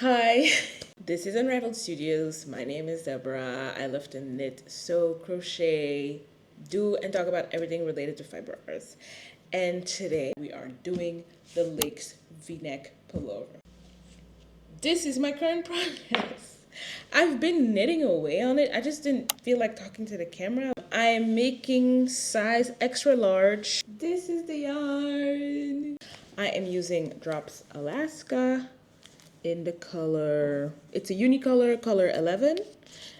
Hi, this is Unraveled.studios. My name is Deborah. I love to knit, sew, crochet, do and talk about everything related to fiber arts. And today we are doing the Lakes V-neck pullover. This is my current progress. I've been knitting away on it. I just didn't feel like talking to the camera. I'm making size extra large. This is the yarn. I am using Drops Alaska in the color, it's a unicolor, color 11,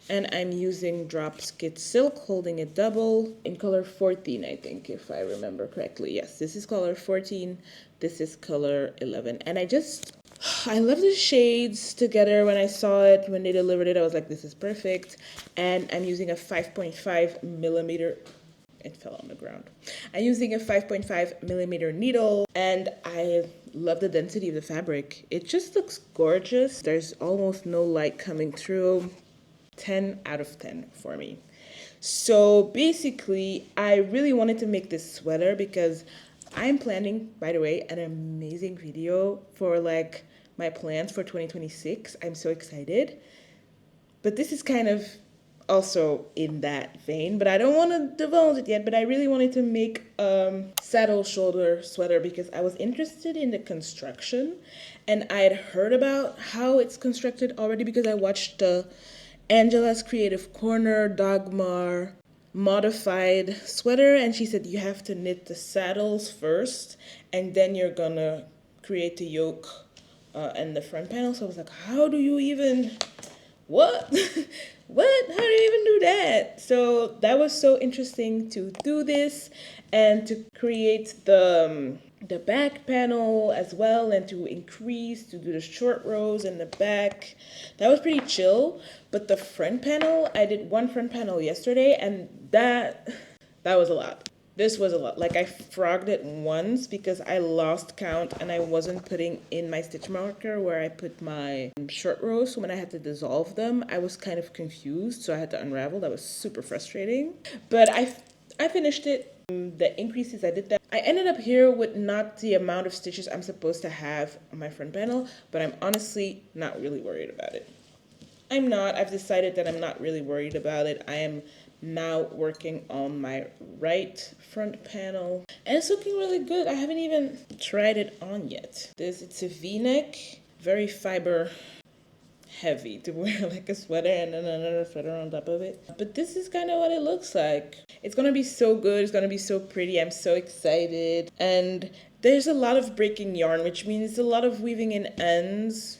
and I'm using Drops Kit Silk, holding it double, in color 14, I think, if I remember correctly. Yes, this is color 14, this is color 11, and I love the shades together. When I saw it, when they delivered it, I was like, this is perfect, and I'm using a 5.5 millimeter, it fell on the ground. I'm using a 5.5 millimeter needle, and I love the density of the fabric. It just looks gorgeous. There's almost no light coming through. 10 out of 10 for me. So basically, I really wanted to make this sweater because I'm planning, by the way, an amazing video for like my plans for 2026. I'm so excited. But this is kind of also in that vein, but I don't want to divulge it yet. But I really wanted to make a saddle shoulder sweater because I was interested in the construction, and I had heard about how it's constructed already because I watched Angela's Creative Corner Dagmar modified sweater, and she said you have to knit the saddles first and then you're gonna create the yoke and the front panel. So I was like, how do you even, what? What? How do you even do that? So that was so interesting to do this and to create the back panel as well, and to do the short rows in the back. That was pretty chill. But the front panel, I did one front panel yesterday, and that was a lot. This was a lot. Like, I frogged it once because I lost count and I wasn't putting in my stitch marker where I put my short rows. So when I had to dissolve them, I was kind of confused. So I had to unravel. That was super frustrating. But I finished it. The increases, I did that. I ended up here with not the amount of stitches I'm supposed to have on my front panel, but I'm honestly not really worried about it. I'm not. I've decided that I'm not really worried about it. I am now working on my right front panel, and it's looking really good. I haven't even tried it on yet. It's a V-neck, very fiber heavy to wear like a sweater and then another sweater on top of it. But this is kind of what it looks like. It's gonna be so good. It's gonna be so pretty. I'm so excited. And there's a lot of breaking yarn, which means a lot of weaving in ends.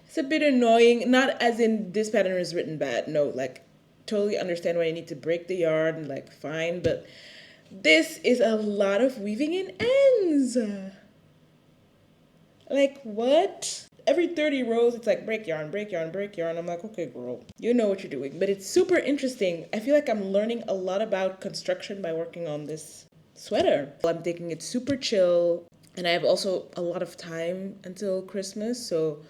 It's a bit annoying, not as in this pattern is written bad. No, like, totally understand why you need to break the yarn, like, fine, but this is a lot of weaving in ends. Like, what? Every 30 rows, it's like break yarn, break yarn, break yarn. I'm like, okay, girl, you know what you're doing. But it's super interesting. I feel like I'm learning a lot about construction by working on this sweater. I'm taking it super chill, and I have also a lot of time until Christmas, so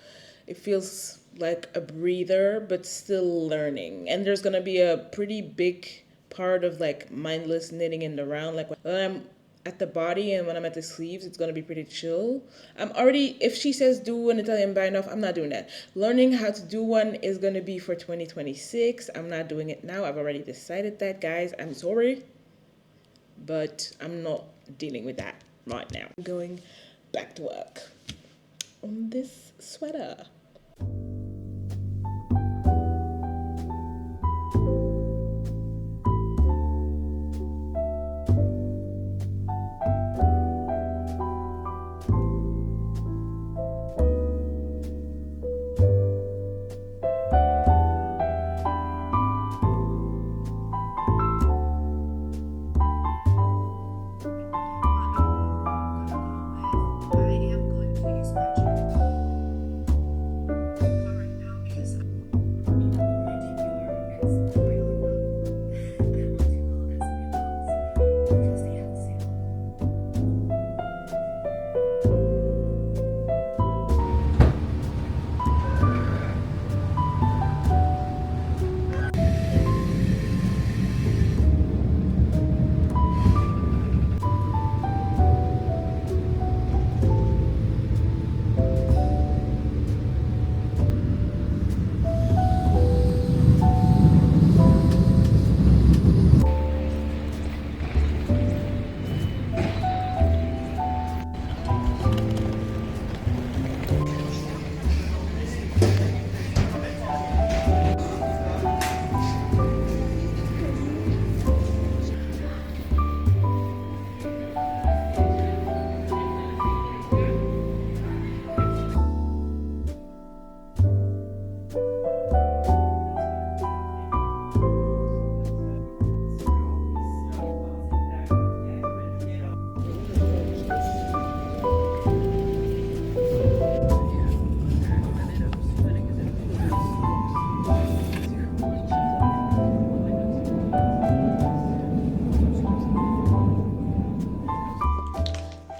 it feels like a breather, but still learning. And there's gonna be a pretty big part of like mindless knitting in the round. Like when I'm at the body and when I'm at the sleeves, it's gonna be pretty chill. I'm already, if she says do an Italian bind off, I'm not doing that. Learning how to do one is gonna be for 2026. I'm not doing it now. I've already decided that, guys. I'm sorry, but I'm not dealing with that right now. I'm going back to work on this sweater.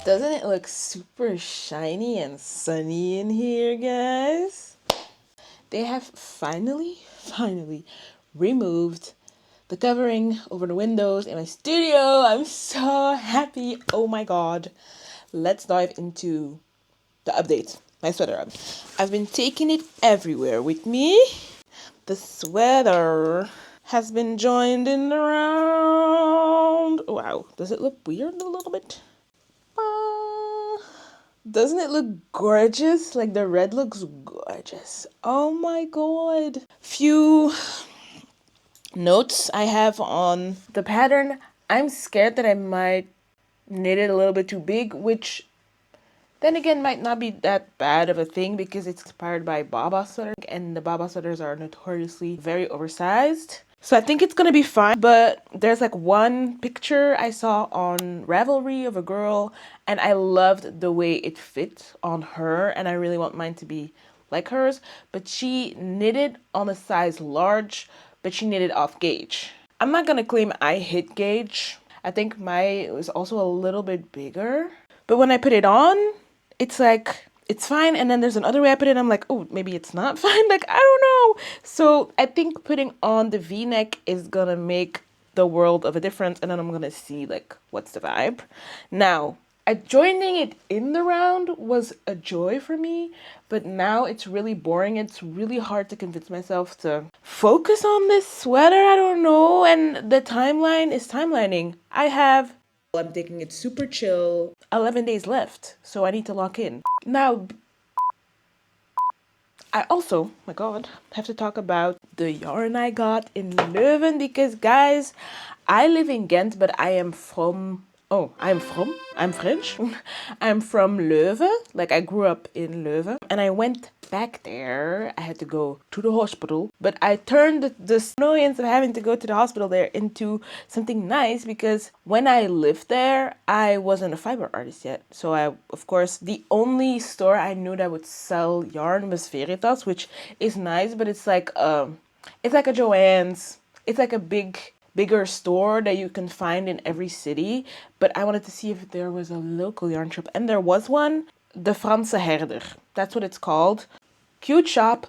Doesn't it look super shiny and sunny in here, guys? They have finally removed the covering over the windows in my studio. I'm so happy. Oh my god. Let's dive into the update. My sweater. I've been taking it everywhere with me. The sweater has been joined in the round. Wow. Does it look weird a little bit? Doesn't it look gorgeous? Like the red looks gorgeous. Oh my god. Few notes I have on the pattern. I'm scared that I might knit it a little bit too big, which then again might not be that bad of a thing because it's inspired by Babaa sweater, and the Babaa sweaters are notoriously very oversized. So I think it's gonna be fine, but there's like one picture I saw on Ravelry of a girl and I loved the way it fit on her, and I really want mine to be like hers, but she knitted on a size large, but she knitted off gauge. I'm not gonna claim I hit gauge. I think mine was also a little bit bigger, but when I put it on, it's like, it's fine, and then there's another way I put it, I'm like, oh, maybe it's not fine, like, I don't know. So I think putting on the v-neck is gonna make the world of a difference, and then I'm gonna see, like, what's the vibe. Now, joining it in the round was a joy for me, but now it's really boring. It's really hard to convince myself to focus on this sweater, I don't know, and the timeline is timelining. I'm taking it super chill. 11 days left, so I need to lock in. Now, I also, my god, have to talk about the yarn I got in Leuven because, guys, I live in Ghent, but I'm French. I'm from Leuven. Like, I grew up in Leuven, and I went back there. I had to go to the hospital, but I turned the annoyance of having to go to the hospital there into something nice because when I lived there, I wasn't a fiber artist yet. So of course, the only store I knew that would sell yarn was Veritas, which is nice, but it's like a Joann's. It's like a bigger store that you can find in every city, but I wanted to see if there was a local yarn shop, and there was one, the Franse Herder. That's what it's called. Cute shop.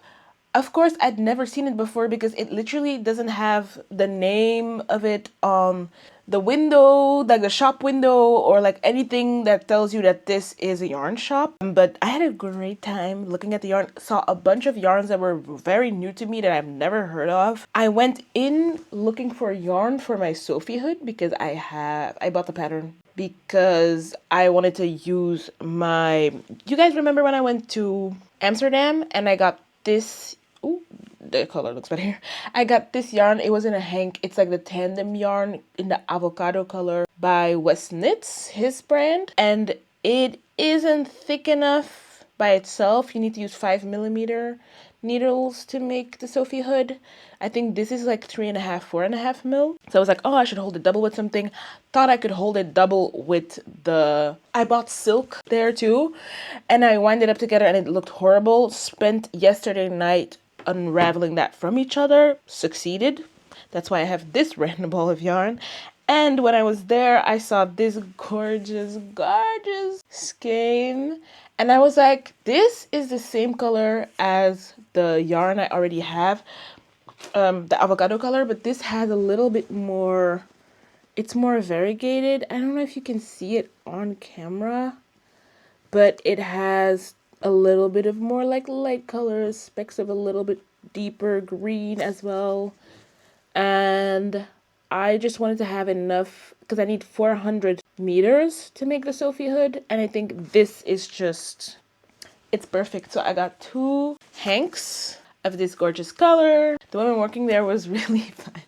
Of course, I'd never seen it before because it literally doesn't have the name of it on the window, like the shop window, or like anything that tells you that this is a yarn shop. But I had a great time looking at the yarn. Saw a bunch of yarns that were very new to me that I've never heard of. I went in looking for yarn for my Sophie hood because I bought the pattern because I wanted to use you guys remember when I went to Amsterdam and I got this. Ooh, the color looks better here. I got this yarn. It was in a hank. It's like the tandem yarn in the avocado color by West Knits, his brand. And it isn't thick enough by itself. You need to use 5mm needles to make the Sophie hood. I think this is like 3.5, 4.5 mil. So I was like, oh, I should hold it double with something. Thought I could hold it double with I bought silk there too. And I wound it up together and it looked horrible. Spent yesterday night unraveling that from each other. Succeeded. That's why I have this random ball of yarn. And when I was there, I saw this gorgeous skein. And I was like, this is the same color as the yarn I already have, the avocado color, but this has a little bit more, it's more variegated. I don't know if you can see it on camera, but it has a little bit of more like light colors, specks of a little bit deeper green as well. And I just wanted to have enough because I need 400 meters to make the Sophie hood, and I think this is just, it's perfect. So I got 2 hanks of this gorgeous color. The woman working there was really fun.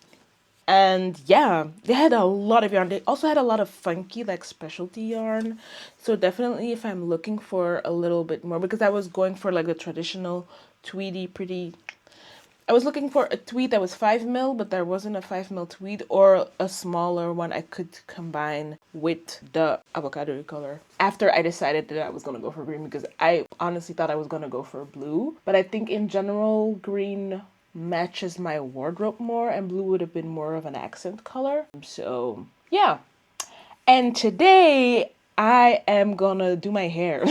And yeah, they had a lot of yarn. They also had a lot of funky, like, specialty yarn. So definitely if I'm looking for a little bit more, because I was going for like the traditional tweedy, pretty, I was looking for a tweed that was 5mm, but there wasn't a 5mm tweed or a smaller one I could combine with the avocado color. After I decided that I was going to go for green, because I honestly thought I was going to go for blue. But I think in general, green matches my wardrobe more, and blue would have been more of an accent color. So yeah. And today I am gonna do my hair.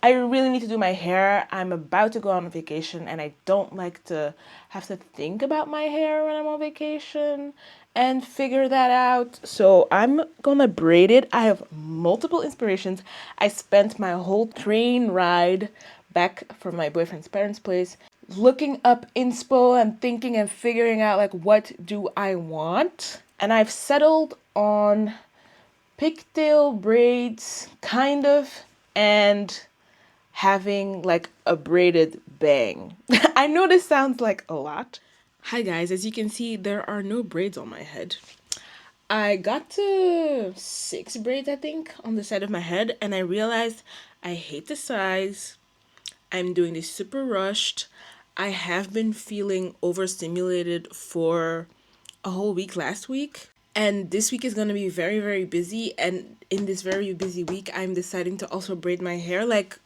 I really need to do my hair. I'm about to go on vacation and I don't like to have to think about my hair when I'm on vacation and figure that out. So I'm gonna braid it. I have multiple inspirations. I spent my whole train ride back from my boyfriend's parents' place looking up inspo and thinking and figuring out like what do I want. And I've settled on pigtail braids, kind of, and having like a braided bang. I know this sounds like a lot. Hi guys, as you can see, there are no braids on my head. I got to 6 braids, I think, on the side of my head, and I realized I hate the size. I'm doing this super rushed. I have been feeling overstimulated for a whole week last week. And this week is going to be very, very busy. And in this very busy week, I'm deciding to also braid my hair. Like,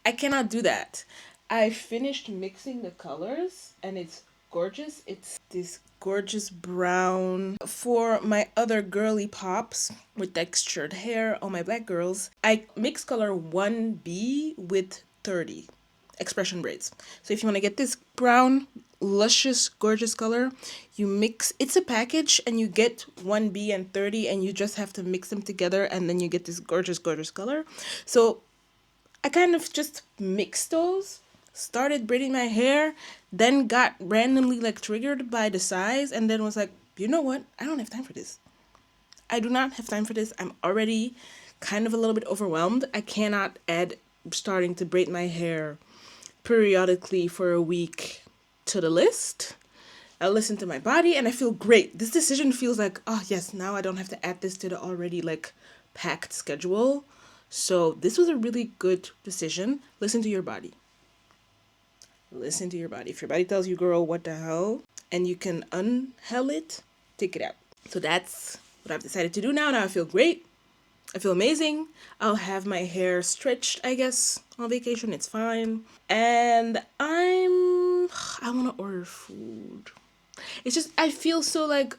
I cannot do that. I finished mixing the colors and it's gorgeous. It's this gorgeous brown. For my other girly pops with textured hair, all my black girls, I mix color 1B with 30 expression braids. So if you want to get this brown, luscious, gorgeous color, you mix, it's a package and you get 1B and 30 and you just have to mix them together and then you get this gorgeous, gorgeous color. So I kind of just mixed those, started braiding my hair, then got randomly like triggered by the size and then was like, you know what? I don't have time for this. I do not have time for this. I'm already kind of a little bit overwhelmed. I cannot add starting to braid my hair periodically for a week to the list. I listen to my body and I feel great. This decision feels like, oh yes, now I don't have to add this to the already like packed schedule. So this was a really good decision. Listen to your body. Listen to your body. If your body tells you, girl, what the hell, and you can unhell it, take it out. So that's what I've decided to do now. Now I feel great. I feel amazing. I'll have my hair stretched, I guess, on vacation. It's fine. And I want to order food. It's just, I feel so like,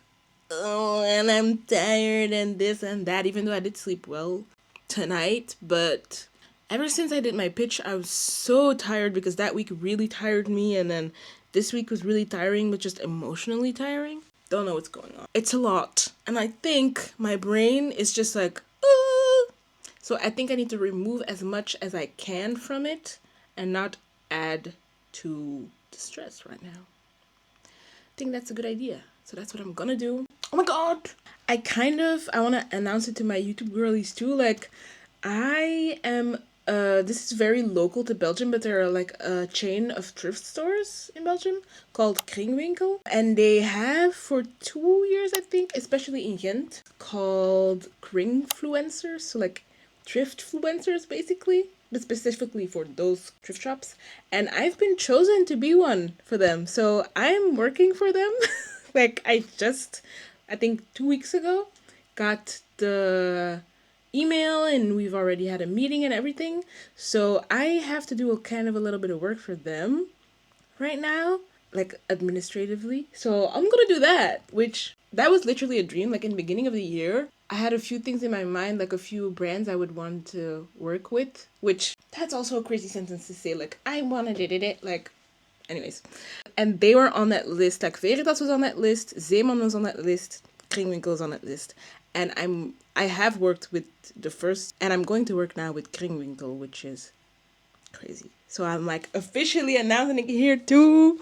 oh, and I'm tired and this and that, even though I did sleep well tonight. But ever since I did my pitch, I was so tired because that week really tired me. And then this week was really tiring, but just emotionally tiring. Don't know what's going on. It's a lot. And I think my brain is just like, so I think I need to remove as much as I can from it and not add to the stress right now. I think that's a good idea. So that's what I'm gonna do. Oh my god! I want to announce it to my YouTube girlies too. Like, I am, this is very local to Belgium, but there are like a chain of thrift stores in Belgium called Kringwinkel. And they have for 2 years, I think, especially in Ghent, called Kringfluencers. So like thriftfluencers basically, but specifically for those thrift shops. And I've been chosen to be one for them. So I'm working for them. Like I think 2 weeks ago, got the email and we've already had a meeting and everything. So I have to do a little bit of work for them right now, like administratively. So I'm gonna do that, which that was literally a dream. Like in the beginning of the year, I had a few things in my mind, like a few brands I would want to work with, which that's also a crazy sentence to say, like, I wanted it, like, anyways. And they were on that list, like Veritas was on that list, Zeeman was on that list, Kringwinkel was on that list. And I have worked with the first, and I'm going to work now with Kringwinkel, which is crazy. So I'm like officially announcing it here too.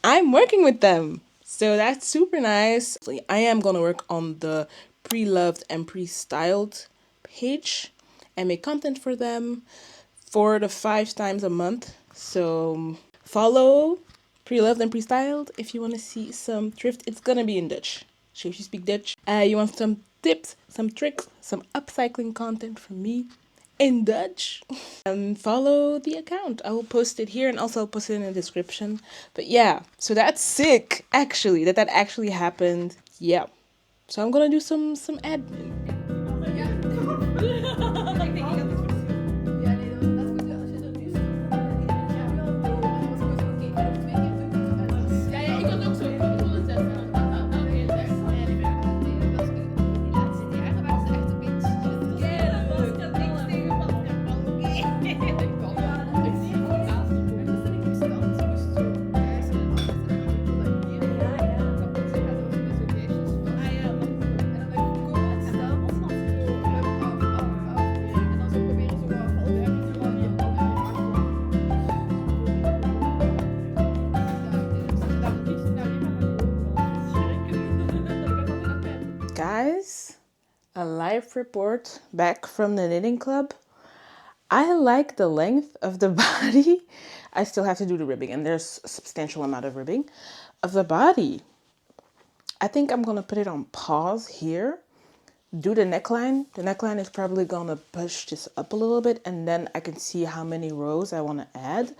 I'm working with them. So that's super nice. I am going to work on the pre-loved and pre-styled page and make content for them 4 to 5 times a month. So follow pre-loved and pre-styled if you want to see some thrift. It's gonna be in Dutch. So if you speak Dutch, you want some tips, some tricks, some upcycling content from me in Dutch, follow the account. I will post it here and also I'll post it in the description. But yeah, so that's sick actually, that actually happened. Yeah. So I'm gonna do some admin. Guys, a live report back from the knitting club. I like the length of the body. I still have to do the ribbing, and there's a substantial amount of ribbing of the body. I think I'm gonna put it on pause here. Do the neckline. The neckline is probably gonna push this up a little bit, and then I can see how many rows I want to add.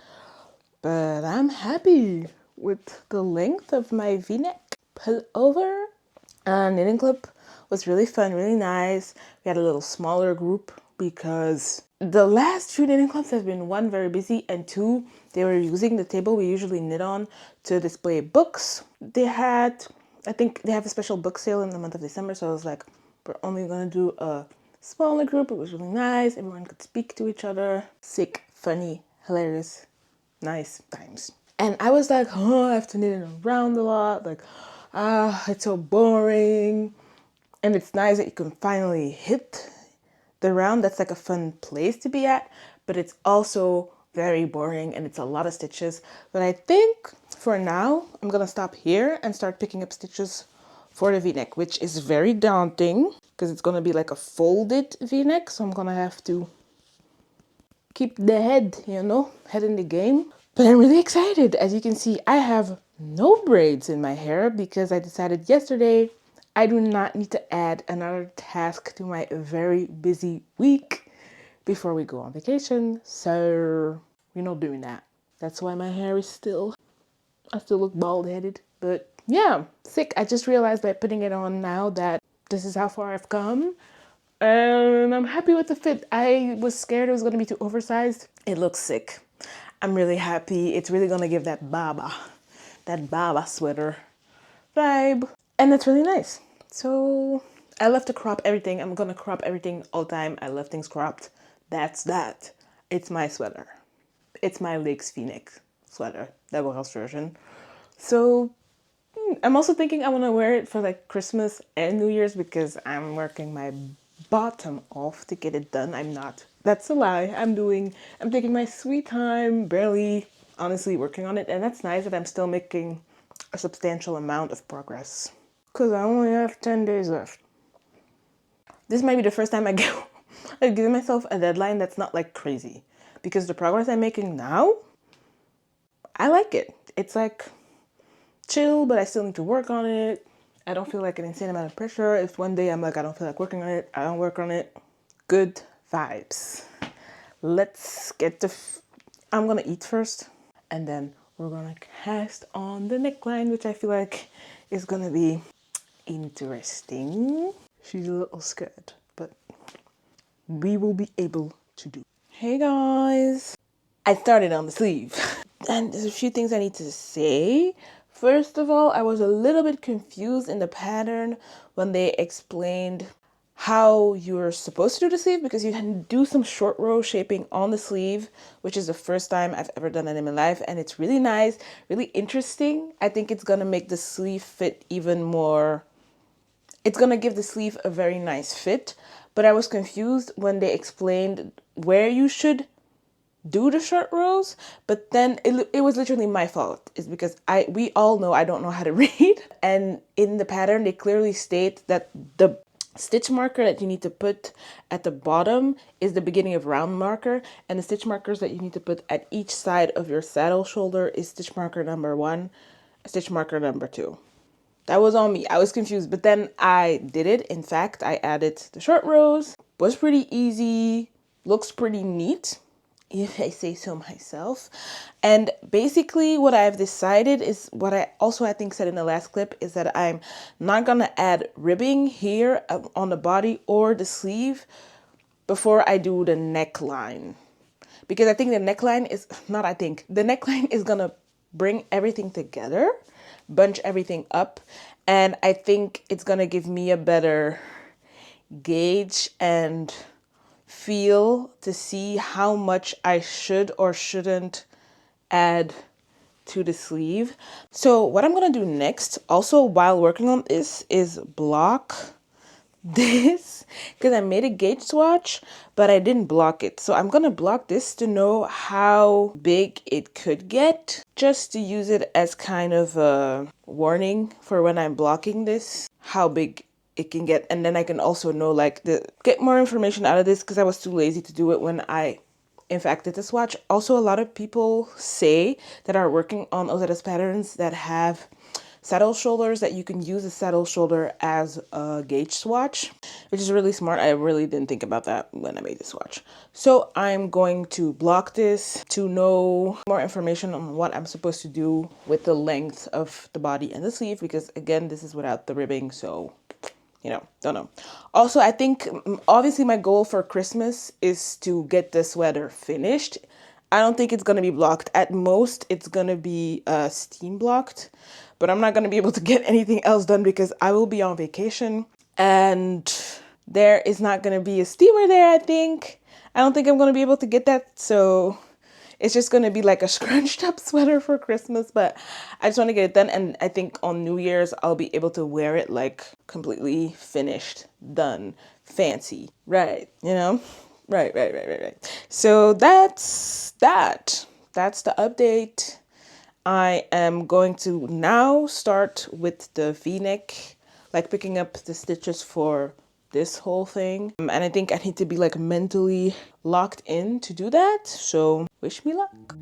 But I'm happy with the length of my v-neck pullover. Knitting club was really fun, really nice. We had a little smaller group because the last few knitting clubs have been, one, very busy, and two, they were using the table we usually knit on to display books. I think they have a special book sale in the month of December, so I was like, we're only gonna do a smaller group. It was really nice. Everyone could speak to each other. Sick, funny, hilarious, nice times. And I was like, oh, I have to knit it around a lot. Like, it's so boring. And it's nice that you can finally hit the round. That's like a fun place to be at. But it's also very boring and it's a lot of stitches. But I think for now, I'm going to stop here and start picking up stitches for the v-neck, which is very daunting because it's going to be like a folded v-neck. So I'm going to have to keep the head in the game. But I'm really excited. As you can see, I have no braids in my hair because I decided yesterday I do not need to add another task to my very busy week before we go on vacation. So we're not doing that. That's why my hair is I still look bald-headed. But yeah, sick. I just realized by putting it on now that this is how far I've come. And I'm happy with the fit. I was scared it was going to be too oversized. It looks sick. I'm really happy. It's really going to give that Babaa sweater vibe. And that's really nice. So I love to crop everything. I'm going to crop everything all the time. I love things cropped. That's that. It's my sweater. It's my Lakes v-neck sweater. Deborah's version. So I'm also thinking I want to wear it for like Christmas and New Year's because I'm working my bottom off to get it done. I'm not. That's a lie. I'm taking my sweet time, barely honestly working on it. And that's nice that I'm still making a substantial amount of progress. Because I only have 10 days left. This might be the first time I've given myself a deadline that's not like crazy. Because the progress I'm making now, I like it. It's like chill, but I still need to work on it. I don't feel like an insane amount of pressure. If one day I'm like, I don't feel like working on it, I don't work on it. Good vibes. Let's get I'm gonna eat first, and then we're gonna cast on the neckline, which I feel like is gonna be interesting. She's a little scared, but we will be able to do. Hey guys, I started on the sleeve, and there's a few things I need to say. First of all, I was a little bit confused in the pattern when they explained how you're supposed to do the sleeve, because you can do some short row shaping on the sleeve, which is the first time I've ever done that in my life, and it's really nice, really interesting. I think it's gonna make the sleeve fit even more. It's gonna give the sleeve a very nice fit, but I was confused when they explained where you should do the short rows, but then it was literally my fault. It's because we all know I don't know how to read, and in the pattern they clearly state that the stitch marker that you need to put at the bottom is the beginning of round marker, and the stitch markers that you need to put at each side of your saddle shoulder is stitch marker number 1, stitch marker number 2. That was on me. I was confused, but then I did it. In fact, I added the short rows. Was pretty easy. Looks pretty neat, if I say so myself. And basically what I've decided is what I think said in the last clip is that I'm not gonna add ribbing here on the body or the sleeve before I do the neckline, because I think the neckline is gonna bring everything together, bunch everything up, and I think it's gonna give me a better gauge and feel to see how much I should or shouldn't add to the sleeve. So what I'm gonna do next, also while working on this, is block this, because I made a gauge swatch, but I didn't block it. So I'm gonna block this to know how big it could get, just to use it as kind of a warning for when I'm blocking this, how big it can get, and then I can also know like get more information out of this, because I was too lazy to do it when I in fact did the swatch. Also, a lot of people say that are working on Ozetta's patterns that have saddle shoulders that you can use a saddle shoulder as a gauge swatch, which is really smart. I really didn't think about that when I made the swatch. So I'm going to block this to know more information on what I'm supposed to do with the length of the body and the sleeve, because again, this is without the ribbing, so you know, don't know. Also, I think obviously my goal for Christmas is to get the sweater finished. I don't think it's going to be blocked. At most, it's going to be steam blocked, but I'm not going to be able to get anything else done because I will be on vacation and there is not going to be a steamer there, I think. I don't think I'm going to be able to get that, so it's just going to be like a scrunched up sweater for Christmas, but I just want to get it done. And I think on New Year's, I'll be able to wear it like completely finished, done, fancy, right? You know? Right. So that's that. That's the update. I am going to now start with the V-neck, like picking up the stitches for this whole thing. And I think I need to be like mentally locked in to do that. So wish me luck.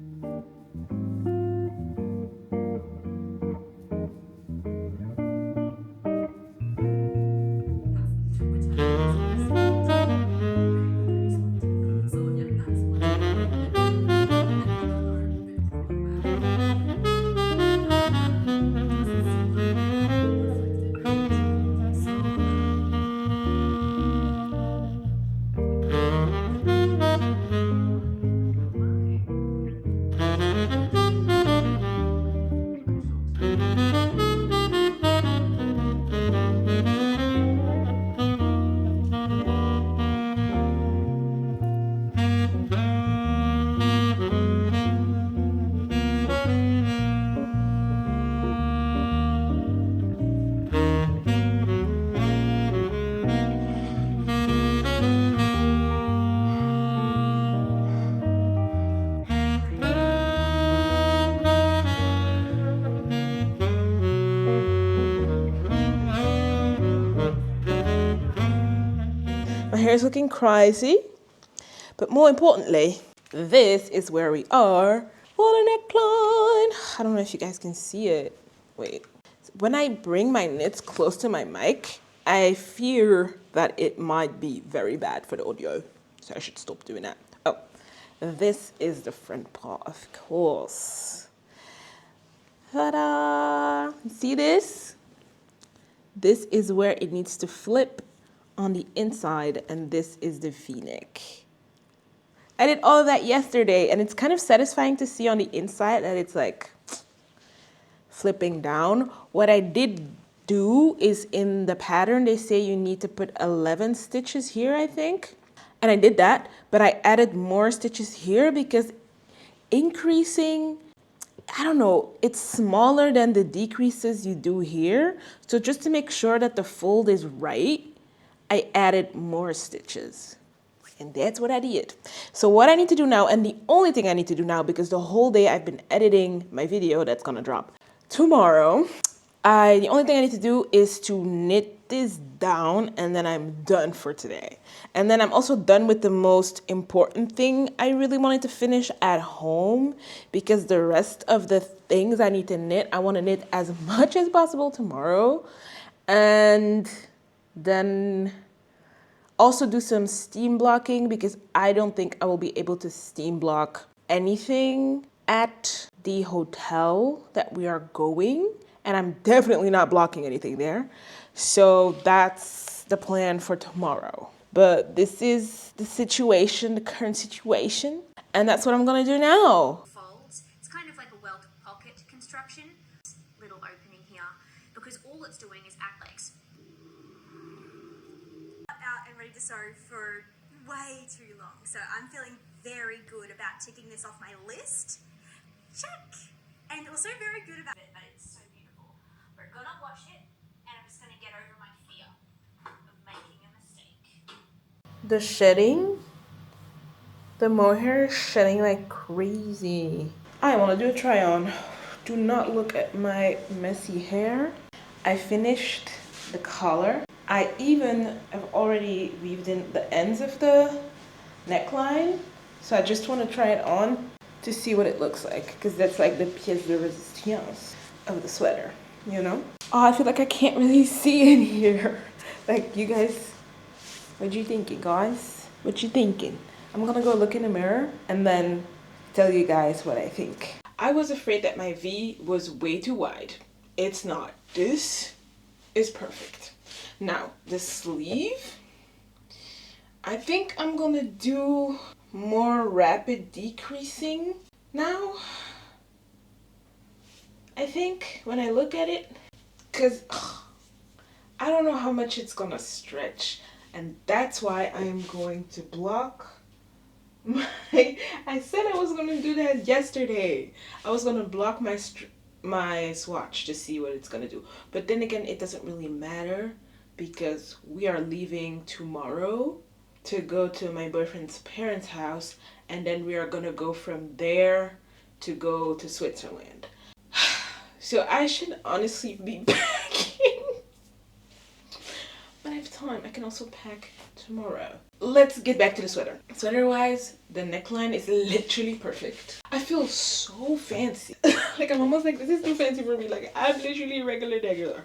My hair is looking crazy, but more importantly, this is where we are for the neckline. I don't know if you guys can see it. Wait. When I bring my knits close to my mic, I fear that it might be very bad for the audio, so I should stop doing that. Oh, this is the front part, of course. Ta-da! See this? This is where it needs to flip on the inside, and this is the V-neck. I did all of that yesterday, and it's kind of satisfying to see on the inside that it's like flipping down. What I did do is in the pattern, they say you need to put 11 stitches here, I think. And I did that, but I added more stitches here because increasing, I don't know, it's smaller than the decreases you do here. So just to make sure that the fold is right, I added more stitches. And that's what I did. So what I need to do now, and the only thing I need to do now, because the whole day I've been editing my video that's gonna drop tomorrow, the only thing I need to do is to knit this down, and then I'm done for today. And then I'm also done with the most important thing I really wanted to finish at home, because the rest of the things I need to knit, I want to knit as much as possible tomorrow. And then also do some steam blocking, because I don't think I will be able to steam block anything at the hotel that we are going. And I'm definitely not blocking anything there. So that's the plan for tomorrow. But this is the situation, the current situation. And that's what I'm gonna do now. Folds. It's kind of like a welt pocket construction. Little opening here, because all it's doing is act like out and ready to sew for way too long. So I'm feeling very good about ticking this off my list. Check. And also very good about it, but it's so beautiful. We're gonna wash it, and I'm just gonna get over my fear of making a mistake. The shedding, the mohair is shedding like crazy. I want to do a try on. Do not look at my messy hair. I finished the collar. I even have already weaved in the ends of the neckline. So I just want to try it on to see what it looks like, because that's like the pièce de résistance of the sweater, you know? Oh, I feel like I can't really see in here. Like, you guys, what you thinking, guys? What you thinking? I'm gonna go look in the mirror and then tell you guys what I think. I was afraid that my V was way too wide. It's not. This is perfect. Now, the sleeve, I think I'm gonna do more rapid decreasing now. I think when I look at it, because I don't know how much it's gonna stretch, and that's why I'm going to block I said I was gonna do that yesterday. I was gonna block my swatch to see what it's gonna do, but then again, it doesn't really matter because we are leaving tomorrow to go to my boyfriend's parents' house, and then we are gonna go from there to go to Switzerland. So I should honestly be packing. But I have time. I can also pack tomorrow. Let's get back to the sweater. Sweater wise, the neckline is literally perfect. I feel so fancy. Like I'm almost like, this is too fancy for me. Like I'm literally regular.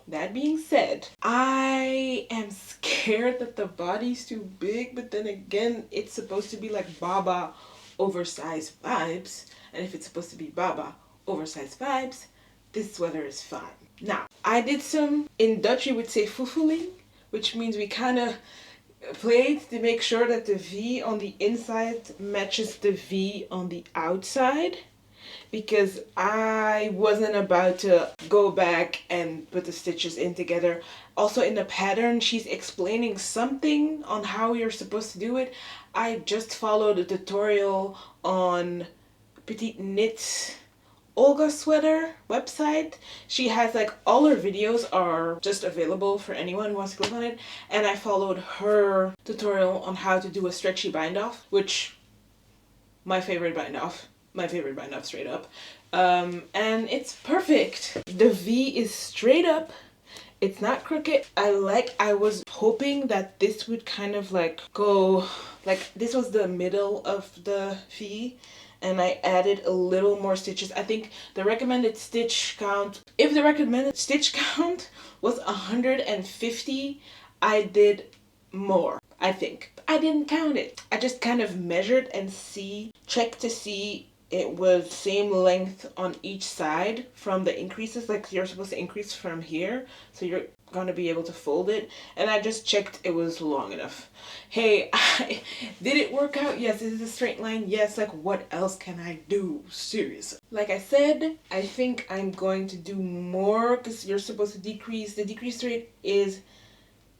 That being said, I am scared that the body's too big, but then again, it's supposed to be like Baba oversized vibes. And if it's supposed to be Baba oversized vibes, this sweater is fine. Now, I did some, in Dutch you would say foofeling, which means we kind of played to make sure that the V on the inside matches the V on the outside, because I wasn't about to go back and put the stitches in together. Also in the pattern, she's explaining something on how you're supposed to do it. I just followed a tutorial on Petite Knit Olga sweater website. She has like all her videos are just available for anyone who wants to click on it, and I followed her tutorial on how to do a stretchy bind off, which my favorite bind off straight up, and it's perfect. The V is straight up, it's not crooked. I was hoping that this would kind of like go like this was the middle of the V, and I added a little more stitches. I think the recommended stitch count, if the recommended stitch count was 150, I did more, I think. I didn't count it. I just kind of measured and checked to see it was same length on each side from the increases. Like you're supposed to increase from here, so you're gonna be able to fold it, and I just checked it was long enough. Hey, did it work out? Yes. Is it a straight line? Yes. Like what else can I do? Seriously. Like I said, I think I'm going to do more because you're supposed to decrease. The decrease rate is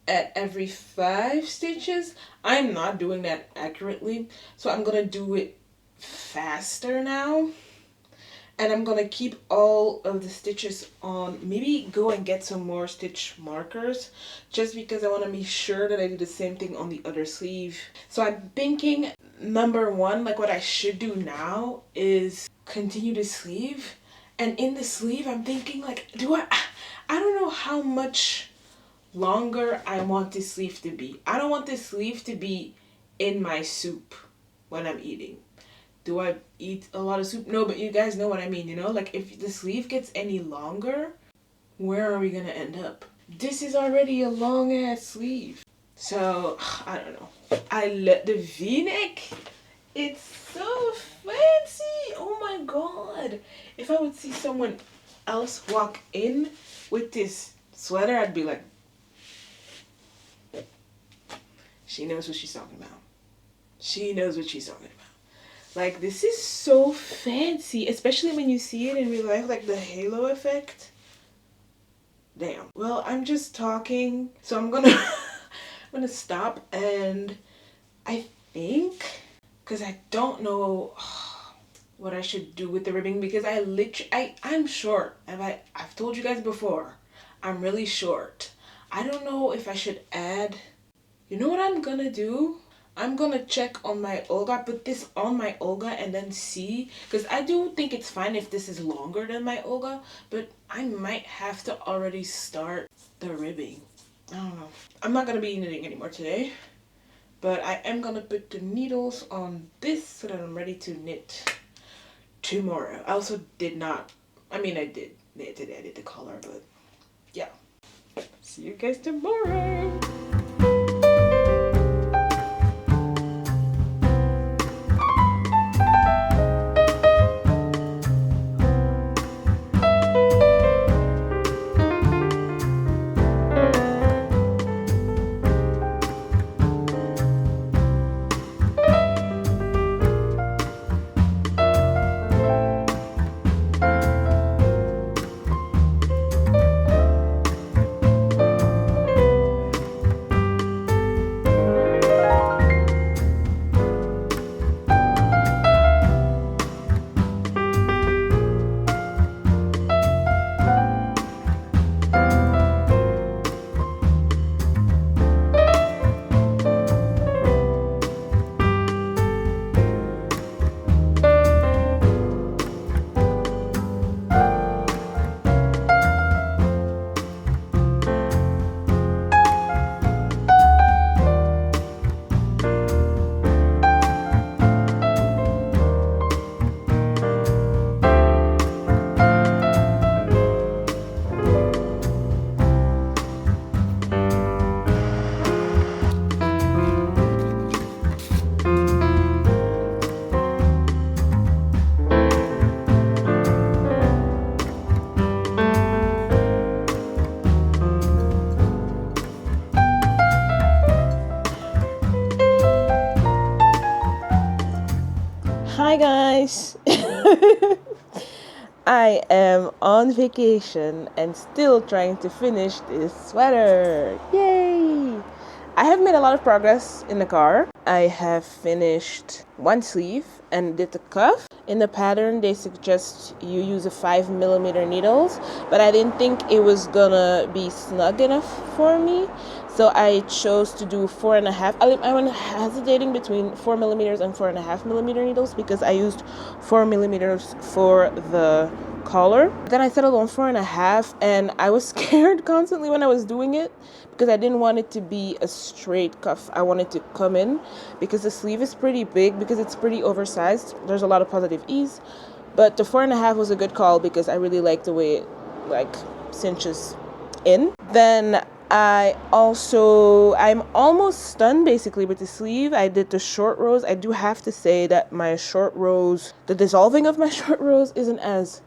at every 5 stitches. I'm not doing that accurately, so I'm gonna do it faster now, and I'm gonna keep all of the stitches on. Maybe go and get some more stitch markers just because I want to be sure that I do the same thing on the other sleeve. So I'm thinking number one, like what I should do now is continue the sleeve, and in the sleeve I'm thinking like, I don't know how much longer I want this sleeve to be. I don't want this sleeve to be in my soup when I'm eating. Do I eat a lot of soup? No, but you guys know what I mean, you know? Like, if the sleeve gets any longer, where are we gonna end up? This is already a long-ass sleeve. So, I don't know. The V-neck, it's so fancy. Oh my god. If I would see someone else walk in with this sweater, I'd be like, she knows what she's talking about. She knows what she's talking about. Like, this is so fancy, especially when you see it in real life, like the halo effect. Damn. Well, I'm just talking, so I'm gonna I'm gonna stop, and I think, because I don't know what I should do with the ribbing, because I'm short, and I've told you guys before, I'm really short. I don't know if I should add, you know what I'm gonna do? I'm gonna check on my Olga, put this on my Olga and then see, because I do think it's fine if this is longer than my Olga, but I might have to already start the ribbing. I don't know. I'm not gonna be knitting anymore today, but I am gonna put the needles on this so that I'm ready to knit tomorrow. I also did not, I mean I did knit today, I did the color, but yeah. See you guys tomorrow. Hi guys! I am on vacation and still trying to finish this sweater. Yay! I have made a lot of progress in the car. I have finished one sleeve and did the cuff. In the pattern, they suggest you use a 5mm needles, but I didn't think it was gonna be snug enough for me, so I chose to do 4.5. I went hesitating between 4mm and 4.5mm needles because I used 4mm for the collar. Then I settled on 4.5, and I was scared constantly when I was doing it because I didn't want it to be a straight cuff. I wanted to come in because the sleeve is pretty big, because it's pretty oversized. There's a lot of positive ease, but the 4.5 was a good call because I really like the way it like cinches in. Then I'm almost done basically with the sleeve. I did the short rows. I do have to say that my short rows, the dissolving of my short rows isn't as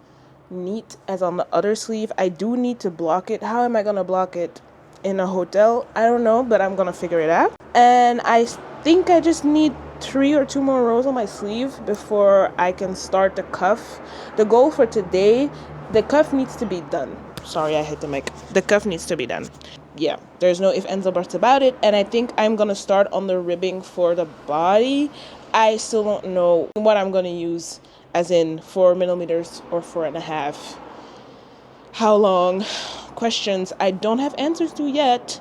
neat as on the other sleeve. I do need to block it. How am I gonna block it in a hotel? I don't know, but I'm gonna figure it out. And I think I just need 3 or 2 more rows on my sleeve before I can start the cuff. The goal for today, the cuff needs to be done. Sorry, I hit the mic. The cuff needs to be done. Yeah, there's no ifs, ands, or buts about it. And I think I'm gonna start on the ribbing for the body. I still don't know what I'm gonna use, as in 4mm or 4.5. How long? Questions I don't have answers to yet,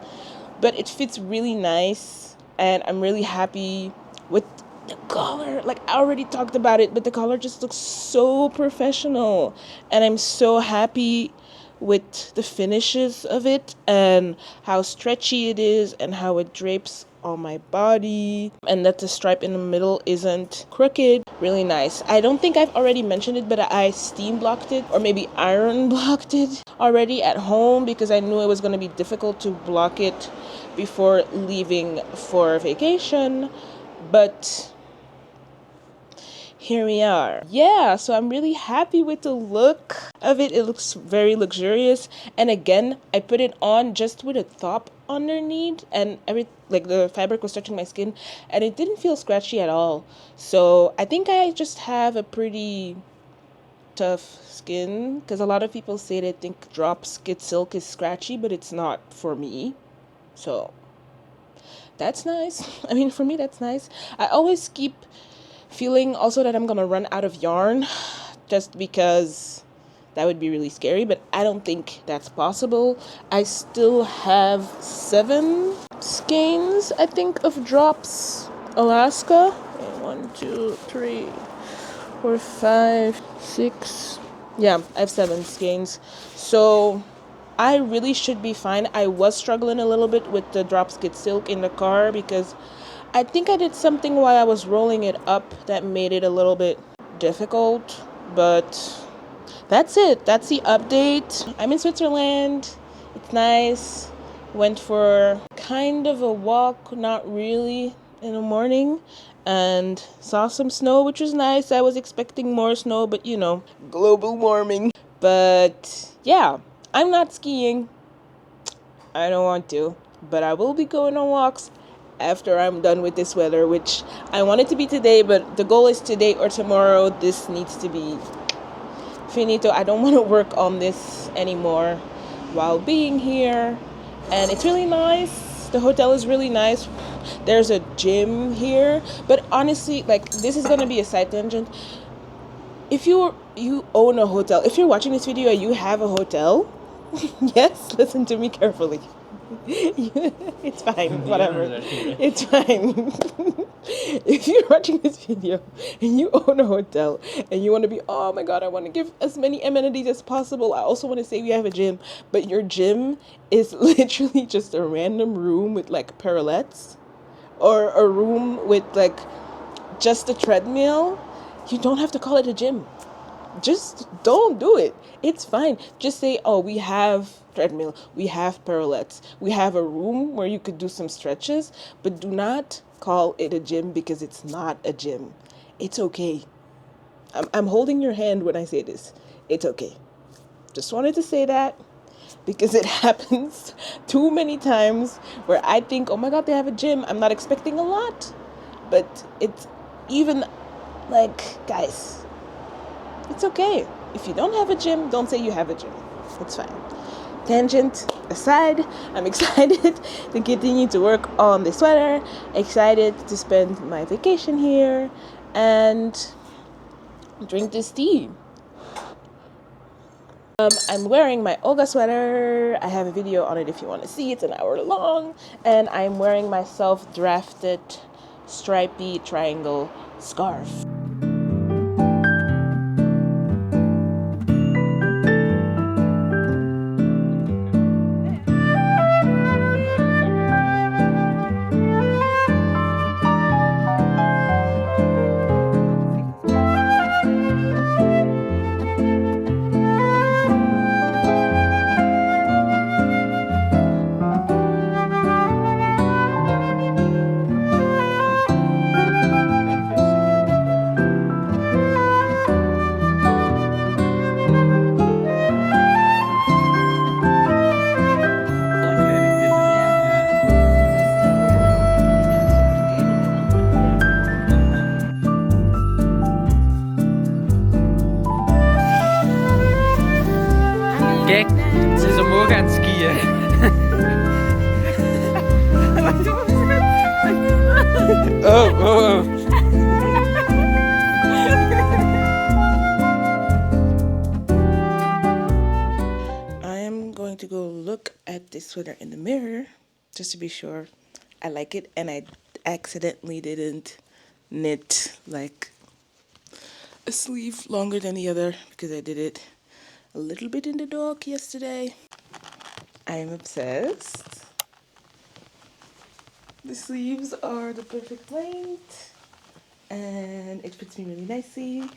but it fits really nice, and I'm really happy with the color. Like, I already talked about it, but the color just looks so professional, and I'm so happy with the finishes of it and how stretchy it is and how it drapes on my body, and that the stripe in the middle isn't crooked. Really nice. I don't think I've already mentioned it, but I steam blocked it, or maybe iron blocked it already at home, because I knew it was going to be difficult to block it before leaving for vacation. But here we are. Yeah, so I'm really happy with the look of it. It looks very luxurious. And again, I put it on just with a top underneath, and the fabric was touching my skin, and it didn't feel scratchy at all. So I think I just have a pretty tough skin, because a lot of people say they think drop skid silk is scratchy, but it's not for me. So that's nice. I mean, for me, that's nice. I always keep feeling also that I'm gonna run out of yarn, just because that would be really scary, but I don't think that's possible. I still have 7 skeins, I think, of drops Alaska. Okay, 1, 2, 3, 4, 5, 6. Yeah, I have 7 skeins. So I really should be fine. I was struggling a little bit with the drop stitch silk in the car because I think I did something while I was rolling it up that made it a little bit difficult, but that's it. That's the update. I'm in Switzerland. It's nice. Went for kind of a walk, not really, in the morning, and saw some snow, which was nice. I was expecting more snow, but you know, global warming. But yeah, I'm not skiing. I don't want to, but I will be going on walks after I'm done with this weather, which I want it to be today, but the goal is today or tomorrow. This needs to be finito. I don't want to work on this anymore while being here. And it's really nice. The hotel is really nice. There's a gym here. But honestly, like, this is going to be a side tangent. If you own a hotel, if you're watching this video and you have a hotel, yes, listen to me carefully. It's fine, whatever. It's fine. If you're watching this video and you own a hotel and you want to be, oh my god, I want to give as many amenities as possible. I also want to say we have a gym, but your gym is literally just a random room with like parallettes or a room with like just a treadmill. You don't have to call it a gym. Just don't do it. It's fine. Just say, oh, we have treadmill, we have parallettes, we have a room where you could do some stretches, but do not call it a gym because it's not a gym. It's okay. I'm holding your hand when I say this. It's okay. Just wanted to say that because it happens too many times where I think, oh my god, they have a gym. I'm not expecting a lot. But it's even like, guys, it's okay. If you don't have a gym, don't say you have a gym. It's fine. Tangent aside, I'm excited to continue to work on the sweater, excited to spend my vacation here, and drink this tea. I'm wearing my Olga sweater. I have a video on it if you want to see. It's an hour long. And I'm wearing my self-drafted stripy triangle scarf. Kijk, ze is omhoog aan het skiën. Oh. I am going to go look at this sweater in the mirror just to be sure I like it and I accidentally didn't knit like a sleeve longer than the other because I did it a little bit in the dark yesterday. I'm obsessed. The sleeves are the perfect length and it fits me really nicely.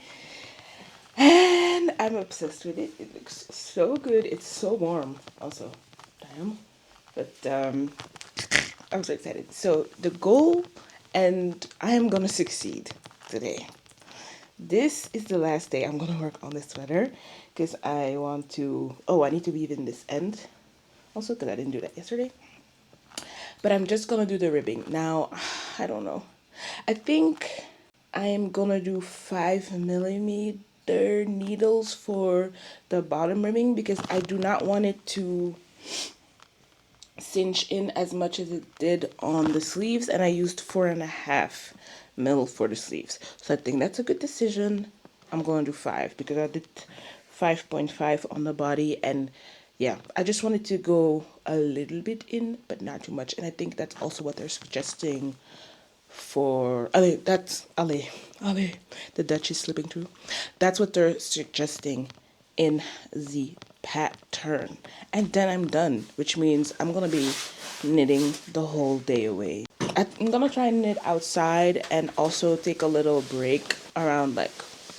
And I'm obsessed with it. It looks so good. It's so warm also. Damn. But I'm so excited. So the goal, and I am gonna succeed today. This is the last day I'm gonna work on this sweater because I want to, I need to weave in this end also because I didn't do that yesterday. But I'm just gonna do the ribbing. Now, I don't know. I think I am gonna do 5mm needles for the bottom ribbing because I do not want it to cinch in as much as it did on the sleeves, and I used 4.5mm for the sleeves. So I think that's a good decision. I'm going to do 5 because I did 5.5 on the body, and yeah, I just wanted to go a little bit in, but not too much. And I think that's also what they're suggesting for Ali. That's Ali. Ali. The Dutch is slipping through. That's what they're suggesting in the pattern. And then I'm done, which means I'm gonna be knitting the whole day away. I'm gonna try and knit outside and also take a little break around like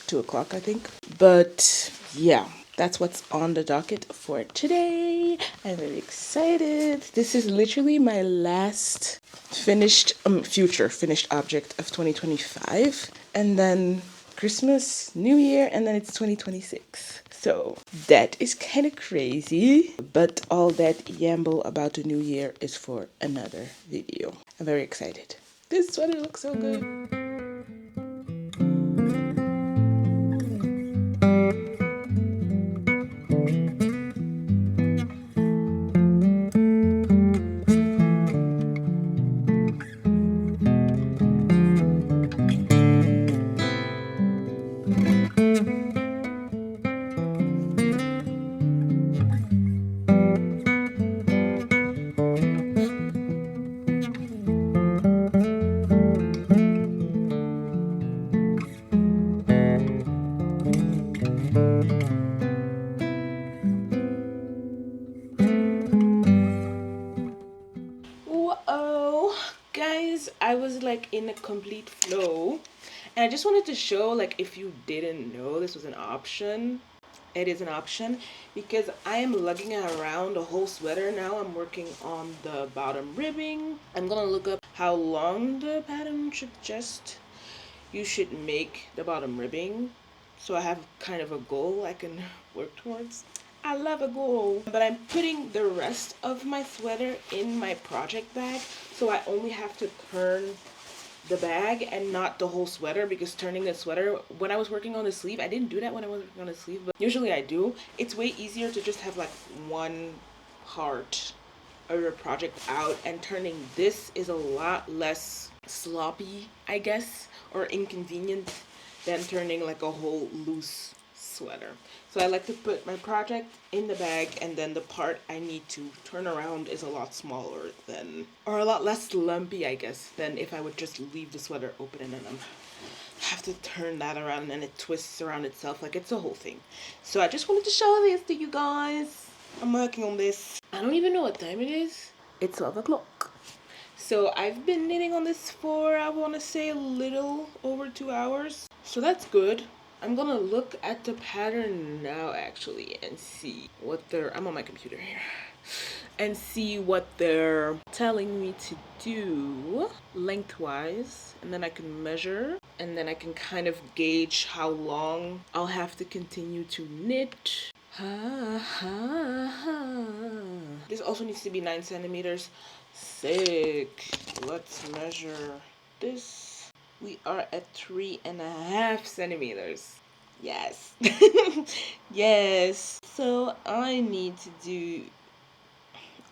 2 o'clock, I think. But yeah, that's what's on the docket for today. I'm very excited. This is literally my last future finished object of 2025. And then Christmas, New Year, and then it's 2026. So that is kind of crazy. But all that yamble about the new year is for another video. I'm very excited. This sweater looks so good. Whoa, guys, I was like in a complete flow, and I just wanted to show, like, if you didn't know this was an option, it is an option, because I am lugging around a whole sweater now. I'm working on the bottom ribbing. I'm gonna look up how long the pattern suggests you should make the bottom ribbing, so I have kind of a goal I can work towards. I love a goal. But I'm putting the rest of my sweater in my project bag, so I only have to turn the bag and not the whole sweater, because turning the sweater, when I was working on the sleeve, I didn't do that when I was working on the sleeve, but usually I do. It's way easier to just have like one part of your project out, and turning this is a lot less sloppy, I guess, or inconvenient than turning like a whole loose sweater. So I like to put my project in the bag, and then the part I need to turn around is a lot smaller than, or a lot less lumpy, I guess, than if I would just leave the sweater open and then have to turn that around and then it twists around itself. Like, it's a whole thing. So I just wanted to show this to you guys. I'm working on this. I don't even know what time it is. It's 12 o'clock. So I've been knitting on this for, I want to say, a little over 2 hours. So that's good. I'm gonna look at the pattern now actually and see what I'm on my computer here, and see what they're telling me to do lengthwise, and then I can measure, and then I can kind of gauge how long I'll have to continue to knit. This also needs to be 9 centimeters. Sick. Let's measure this. We are at 3.5 centimeters. Yes. Yes. So I need to do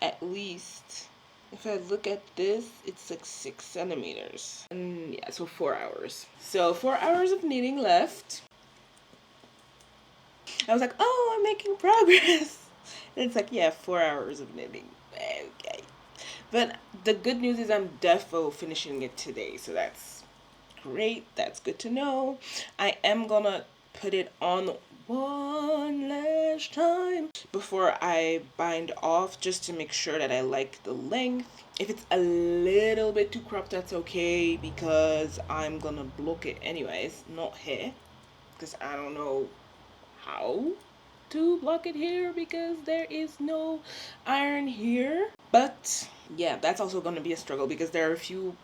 at least, if I look at this, it's like 6 centimeters. And yeah, so 4 hours. So 4 hours of knitting left. I was like, oh, I'm making progress. And it's like, yeah, 4 hours of knitting. Okay. But the good news is I'm defo finishing it today, so that's great. That's good to know. I am gonna put it on one last time before I bind off, just to make sure that I like the length. If it's a little bit too cropped, that's okay, because I'm gonna block it anyways, not here, because I don't know how to block it here because there is no iron here. But yeah, that's also gonna be a struggle, because there are a few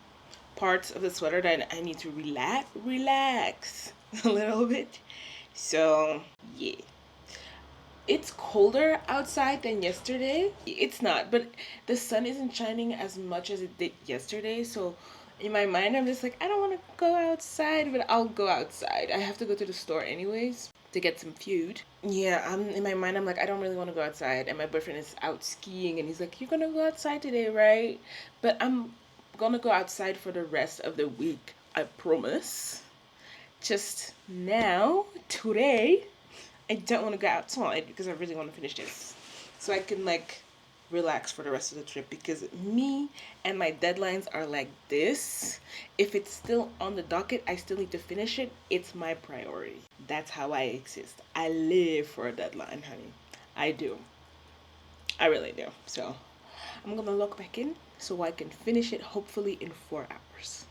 parts of the sweater that I need to relax a little bit. So yeah, it's colder outside than yesterday. It's not, but the sun isn't shining as much as it did yesterday. So in my mind, I'm just like, I don't want to go outside, but I'll go outside. I have to go to the store anyways to get some food. Yeah, in my mind, I'm like, I don't really want to go outside, and my boyfriend is out skiing, and he's like, you're gonna go outside today, right? But I'm gonna go outside for the rest of the week, I promise. Just now, today, I don't want to go outside because I really want to finish this, so I can like relax for the rest of the trip, because me and my deadlines are like this. If it's still on the docket, I still need to finish it. It's my priority. That's how I exist. I live for a deadline, honey. I do. I really do. So I'm gonna log back in so I can finish it hopefully in 4 hours.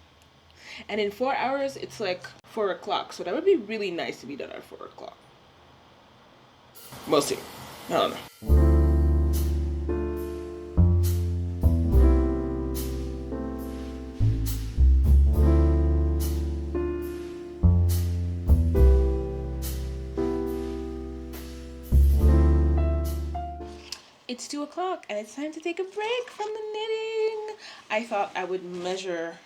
And in 4 hours, it's like 4 o'clock. So that would be really nice to be done at 4 o'clock. We'll see. I don't know. It's 2 o'clock and it's time to take a break from the knitting. I thought I would measure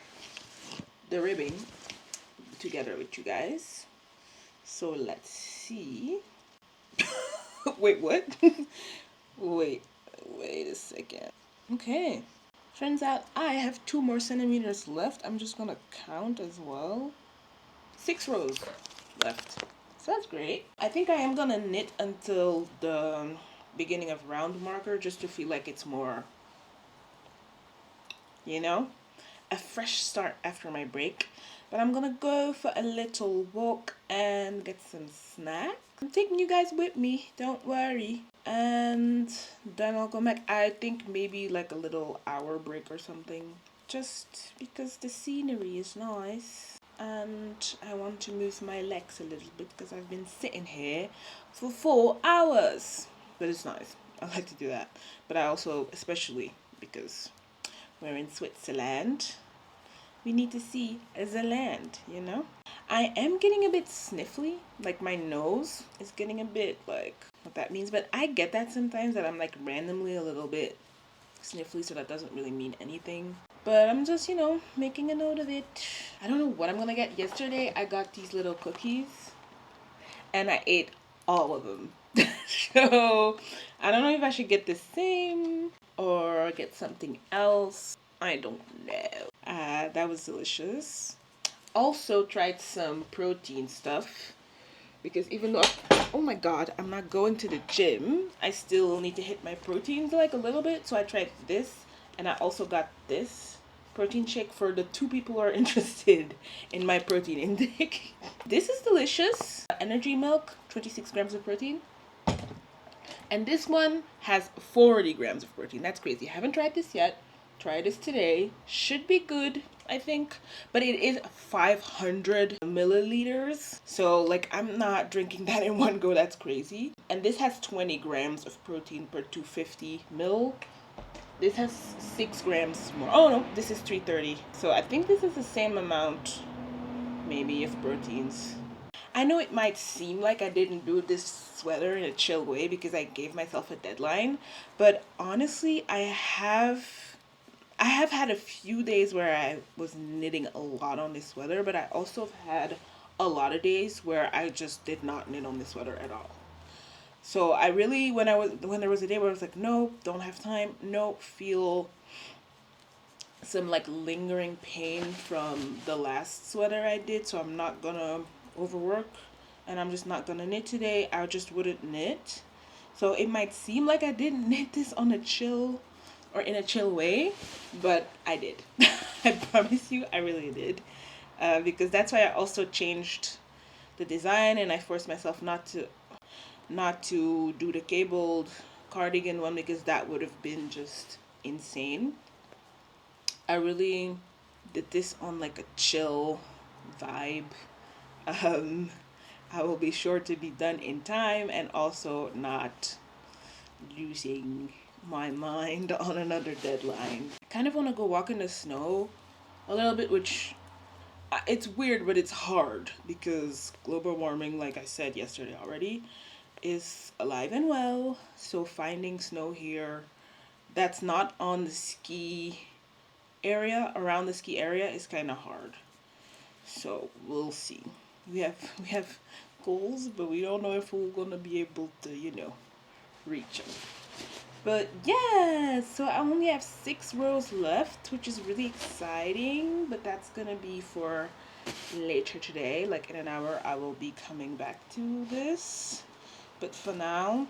the ribbing together with you guys. So let's see. Wait, what? wait a second. Okay. Turns out I have 2 more centimeters left. I'm just gonna count as well. 6 rows left. So that's great. I think I am gonna knit until the beginning of round marker just to feel like it's more, you know, a fresh start after my break. But I'm gonna go for a little walk and get some snacks. I'm taking you guys with me, don't worry. And then I'll go back. I think maybe like a little hour break or something, just because the scenery is nice. And I want to move my legs a little bit because I've been sitting here for 4 hours. But it's nice. I like to do that. But I also, especially because we're in Switzerland, we need to see the land, you know? I am getting a bit sniffly. Like my nose is getting a bit like what that means. But I get that sometimes, that I'm like randomly a little bit sniffly, so that doesn't really mean anything. But I'm just, you know, making a note of it. I don't know what I'm gonna get. Yesterday I got these little cookies and I ate all of them. So I don't know if I should get the same or get something else. I don't know. That was delicious. Also tried some protein stuff, because even though, oh my god, I'm not going to the gym, I still need to hit my proteins like a little bit. So I tried this, and I also got this protein shake for the 2 people who are interested in my protein intake. This is delicious. Energy milk, 26 grams of protein. And this one has 40 grams of protein. That's crazy. I haven't tried this yet. Try this today. Should be good, I think. But it is 500 milliliters. So, like, I'm not drinking that in one go. That's crazy. And this has 20 grams of protein per 250 mil. This has 6 grams more. Oh, no. This is 330. So, I think this is the same amount, maybe, of proteins. I know it might seem like I didn't do this sweater in a chill way because I gave myself a deadline, but honestly, I have had a few days where I was knitting a lot on this sweater, but I also have had a lot of days where I just did not knit on this sweater at all. So I really, when there was a day where I was like, nope, don't have time, nope, feel some like lingering pain from the last sweater I did, so I'm not gonna overwork and I'm just not gonna knit today. I just wouldn't knit. So it might seem like I didn't knit this on a chill or in a chill way, but I did. I promise you, I really did. Because that's why I also changed the design, and I forced myself not to do the cabled cardigan one, because that would have been just insane. I really did this on like a chill vibe. I will be sure to be done in time and also not losing my mind on another deadline. I kind of want to go walk in the snow a little bit, which it's weird, but it's hard because global warming, like I said yesterday already, is alive and well. So finding snow here that's not on the ski area, around the ski area, is kind of hard. So we'll see. We have goals, but we don't know if we're gonna be able to, reach them. But yeah, so I only have 6 rows left, which is really exciting. But that's gonna be for later today. Like in an hour, I will be coming back to this. But for now,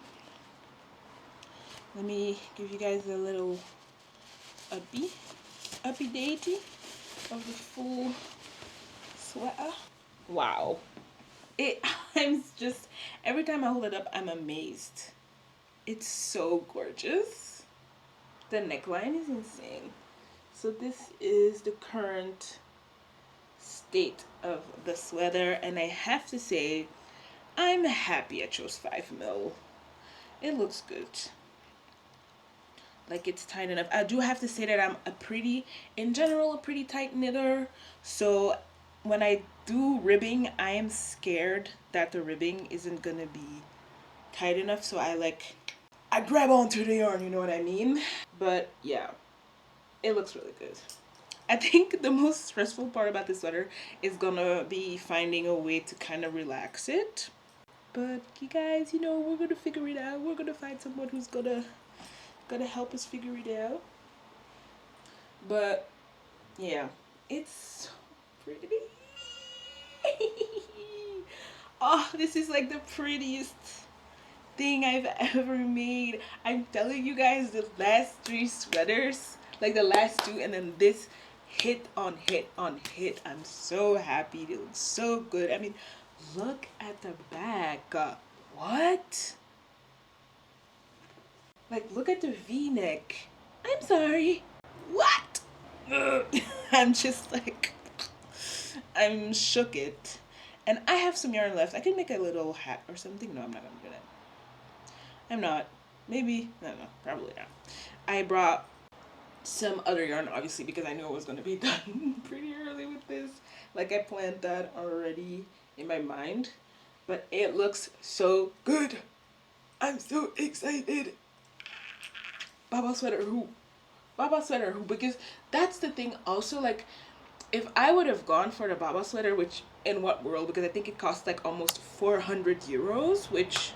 Let me give you guys a little update of the full sweater. Wow. I'm just, every time I hold it up, I'm amazed. It's so gorgeous. The neckline is insane. So this is the current state of the sweater, and I have to say, I'm happy I chose 5mm. It looks good. Like, it's tight enough. I do have to say that I'm in general, a pretty tight knitter. So when I do ribbing, I am scared that the ribbing isn't gonna be tight enough. So I grab onto the yarn, you know what I mean? But yeah, it looks really good. I think the most stressful part about this sweater is gonna be finding a way to kind of relax it. But you guys, you know, we're gonna figure it out. We're gonna find someone who's gonna help us figure it out. But yeah, it's pretty. Oh, this is like the prettiest thing I've ever made. I'm telling you guys, the last 3 sweaters, like the last 2, and then this, hit on hit on hit. I'm so happy. It looks so good. I mean, look at the back. What? Like, look at the V-neck. I'm sorry. What? I'm just like, I'm shook it. And I have some yarn left. I can make a little hat or something. No, I'm not gonna do that. I'm not. Maybe. No, probably not. I brought some other yarn, obviously, because I knew it was going to be done pretty early with this. Like, I planned that already in my mind. But it looks so good. I'm so excited. Baba sweater who? Baba sweater who? Because that's the thing also, like, if I would have gone for the Baba sweater, which, in what world? Because I think it costs like almost 400 euros, which,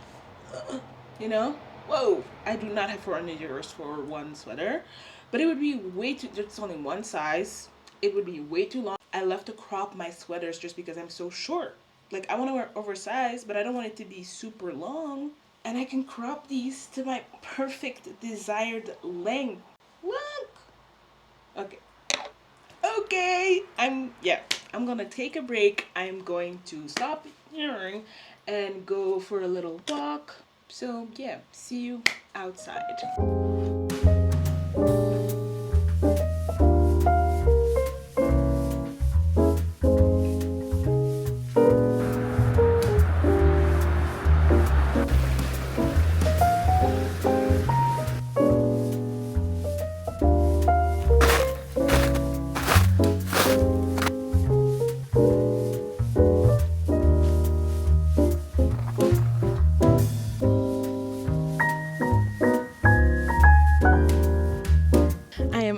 you know, whoa, I do not have 400 euros for one sweater. But it would be way too, there's only one size. It would be way too long. I love to crop my sweaters just because I'm so short. Like, I want to wear oversized, but I don't want it to be super long. And I can crop these to my perfect desired length. Look. Okay. Okay. I'm gonna take a break. I'm going to stop yarn and go for a little walk. So yeah, see you outside.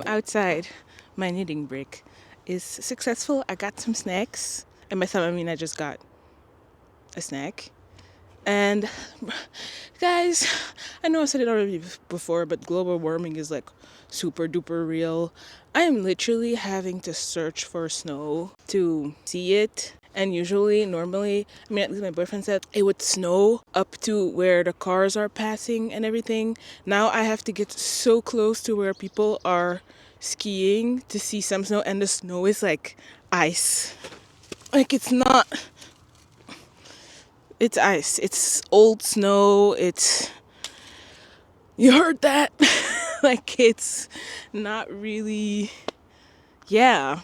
Outside. My knitting break is successful. I got some snacks, and by some I mean I just got a snack. And guys, I know I said it already before, but global warming is like super duper real. I am literally having to search for snow to see it. And normally, I mean, at least my boyfriend said it would snow up to where the cars are passing and everything. Now I have to get so close to where people are skiing to see some snow, and the snow is like ice. Like, it's ice. It's old snow. You heard that? Like, it's not really, yeah.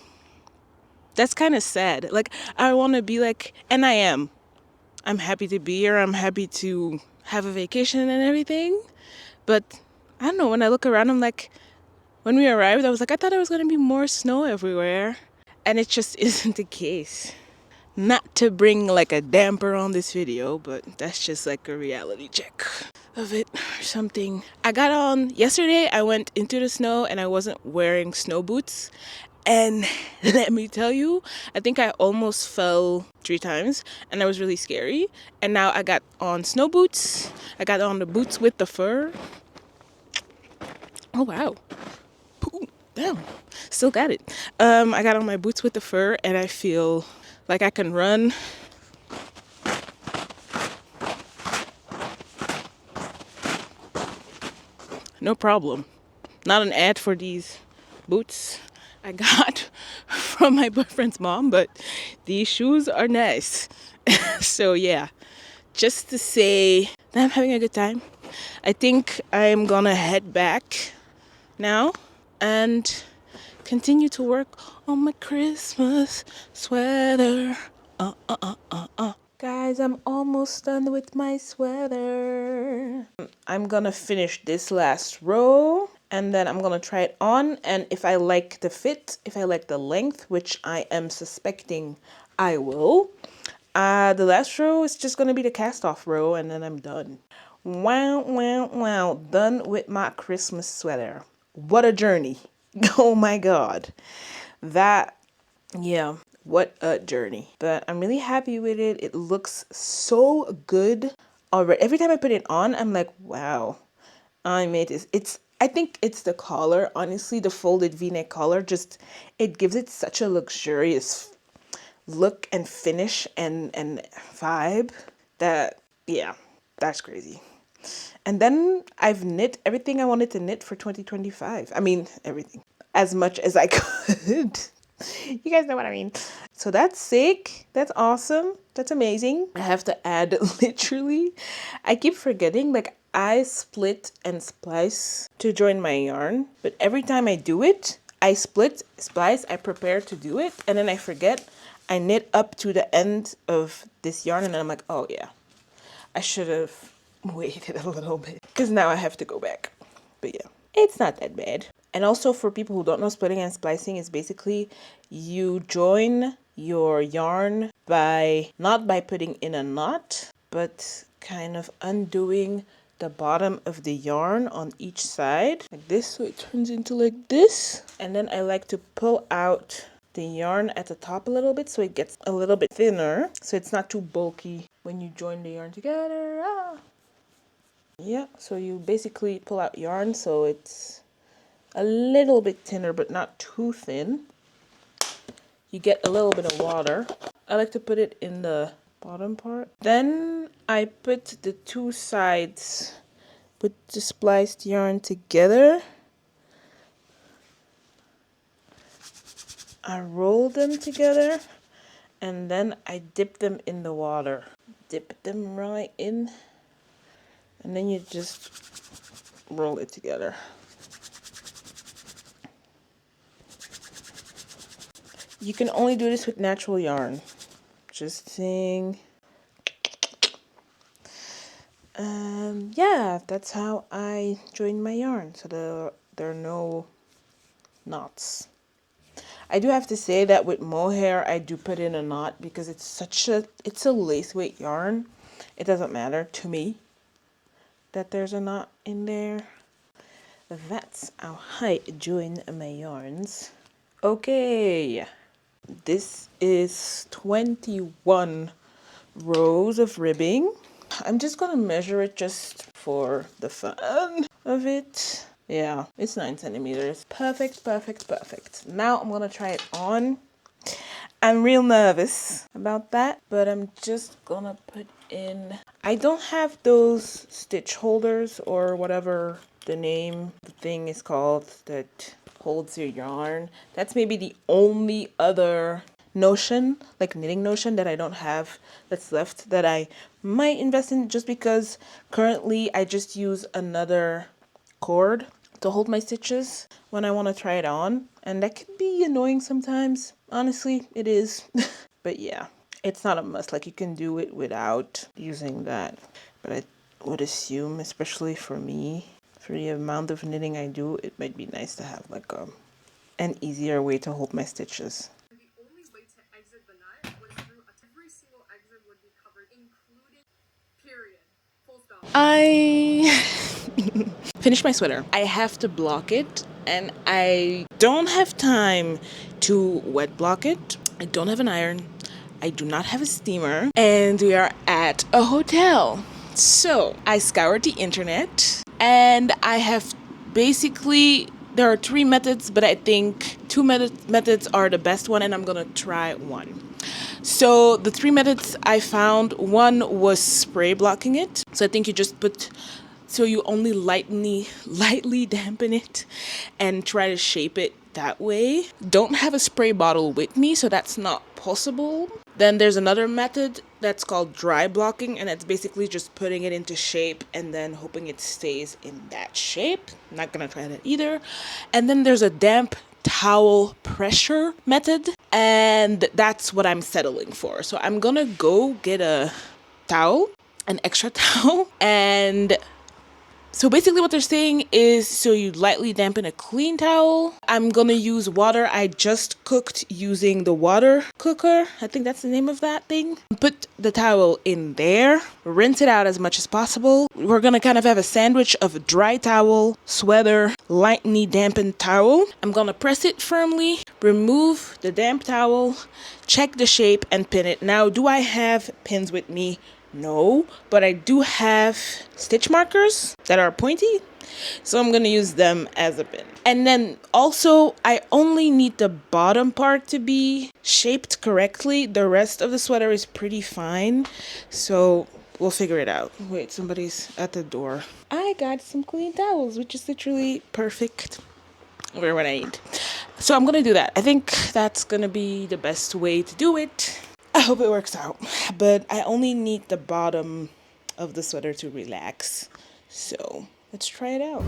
That's kind of sad. Like, I want to be like, and I'm happy to be here. I'm happy to have a vacation and everything. But I don't know, when I look around, I'm like, when we arrived, I was like, I thought there was going to be more snow everywhere. And it just isn't the case. Not to bring like a damper on this video, but that's just like a reality check of it or something. Yesterday I went into the snow and I wasn't wearing snow boots. And let me tell you, I think I almost fell 3 times and that was really scary. And now I got on snow boots. I got on the boots with the fur. Oh, wow. Damn. Still got it. I got on my boots with the fur and I feel like I can run. no problem. Not an ad for these boots I got from my boyfriend's mom, but these shoes are nice. So yeah, just to say that I'm having a good time. I think I'm gonna head back now and continue to work on my Christmas sweater. Guys, I'm almost done with my sweater. I'm gonna finish this last row and then I'm gonna try it on, and if I like the fit, if I like the length, which I am suspecting I will, the last row is just gonna be the cast off row and then I'm done. Wow, wow, wow, done with my Christmas sweater. What a journey. Oh my God. That, yeah, what a journey. But I'm really happy with it. It looks so good already. Every time I put it on, I'm like, wow, I made this. I think it's the collar. Honestly, the folded V-neck collar, just, it gives it such a luxurious look and finish and vibe that, yeah, that's crazy. And then I've knit everything I wanted to knit for 2025. I mean, everything. As much as I could. You guys know what I mean. So that's sick. That's awesome. That's amazing. I have to add, literally, I keep forgetting, like, I split and splice to join my yarn. But every time I do it, I split, splice, I prepare to do it. And then I forget. I knit up to the end of this yarn. And then I'm like, oh yeah, I should have waited a little bit. Because now I have to go back. But yeah, it's not that bad. And also, for people who don't know, splitting and splicing is basically you join your yarn by, not by putting in a knot, but kind of undoing the bottom of the yarn on each side like this, so it turns into like this. And then I like to pull out the yarn at the top a little bit so it gets a little bit thinner, so it's not too bulky when you join the yarn together. Yeah, so you basically pull out yarn so it's a little bit thinner but not too thin. You get a little bit of water. I like to put it in the bottom part. Then I put the two sides with the spliced yarn together. I roll them together and then I dip them in the water. Dip them right in and then you just roll it together. You can only do this with natural yarn. Just saying. Yeah, that's how I join my yarn. So there are no knots. I do have to say that with mohair, I do put in a knot because it's a lace weight yarn. It doesn't matter to me that there's a knot in there. That's how I join my yarns. Okay. This is 21 rows of ribbing. I'm just gonna measure it just for the fun of it. Yeah, it's 9 centimeters. Perfect, perfect, perfect. Now I'm gonna try it on. I'm real nervous about that, but I'm just gonna put in, I don't have those stitch holders or whatever the name the thing is called that holds your yarn. That's maybe the only other notion, like knitting notion, that I don't have that's left that I might invest in, just because currently I just use another cord to hold my stitches when I want to try it on, and that can be annoying sometimes. Honestly, it is. But yeah, it's not a must. Like, you can do it without using that, but I would assume, especially for me, for the amount of knitting I do, it might be nice to have like an easier way to hold my stitches. The only way to exit the nut was through every single exit would be covered, including period. Full stop. I finished my sweater. I have to block it, and I don't have time to wet block it. I don't have an iron. I do not have a steamer, and we are at a hotel. So I scoured the internet, and I have basically, there are 3 methods, but I think 2 methods are the best one, and I'm gonna try one. So the 3 methods I found, one was spray blocking it. So I think you just put So you only lightly dampen it and try to shape it that way. Don't have a spray bottle with me, so that's not possible. Then there's another method that's called dry blocking, and it's basically just putting it into shape and then hoping it stays in that shape. I'm not gonna try that either. And then there's a damp towel pressure method, and that's what I'm settling for. So I'm gonna go get a towel, an extra towel, and so basically what they're saying is, so you lightly dampen a clean towel. I'm gonna use water I just cooked using the water cooker. I think that's the name of that thing. Put the towel in there, rinse it out as much as possible. We're gonna kind of have a sandwich of a dry towel, sweater, lightly dampened towel. I'm gonna press it firmly, remove the damp towel, check the shape and pin it. Now, do I have pins with me? No, but I do have stitch markers that are pointy, so I'm gonna use them as a pin. And then also, I only need the bottom part to be shaped correctly. The rest of the sweater is pretty fine, so we'll figure it out. Wait, somebody's at the door. I got some clean towels, which is literally perfect for what I need. So I'm gonna do that. I think that's gonna be the best way to do it. I hope it works out, but I only need the bottom of the sweater to relax. So let's try it out.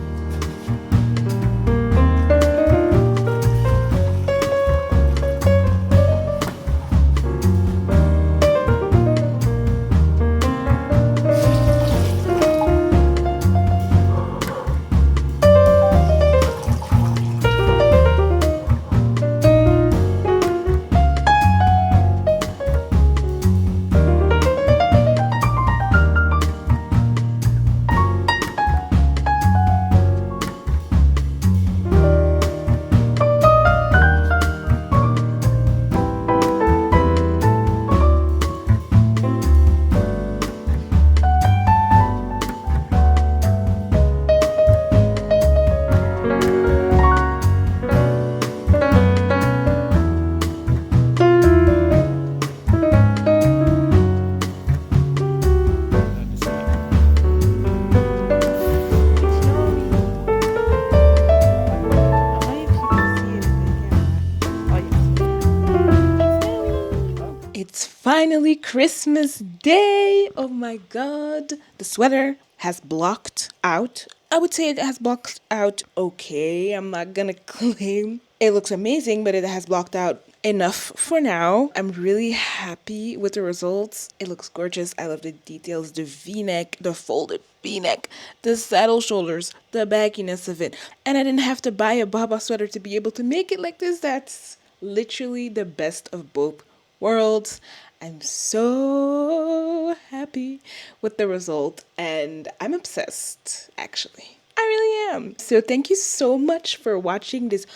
Finally, Christmas Day. Oh my God. The sweater has blocked out. I would say it has blocked out okay. I'm not gonna claim it looks amazing, but it has blocked out enough for now. I'm really happy with the results. It looks gorgeous. I love the details, the V-neck, the folded V-neck, the saddle shoulders, the bagginess of it. And I didn't have to buy a Baba sweater to be able to make it like this. That's literally the best of both worlds. I'm so happy with the result and I'm obsessed, actually. I really am. So thank you so much for watching this.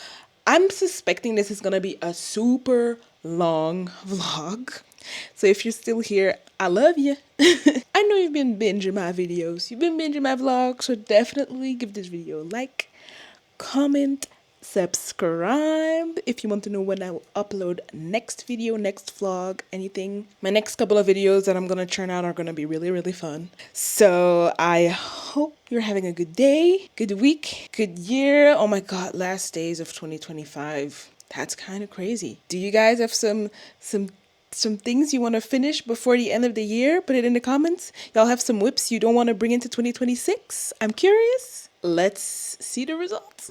I'm suspecting this is gonna be a super long vlog. So if you're still here, I love you. I know you've been binging my videos. You've been binging my vlogs, so definitely give this video a like, comment, subscribe if you want to know when I will upload next video, next vlog, anything. My next couple of videos that I'm gonna churn out are gonna be really, really fun. So I hope you're having a good day, good week, good year. Oh my God, last days of 2025. That's kind of crazy. Do you guys have some things you want to finish before the end of the year? Put it in the comments. Y'all have some whips you don't want to bring into 2026? I'm curious. Let's see the results.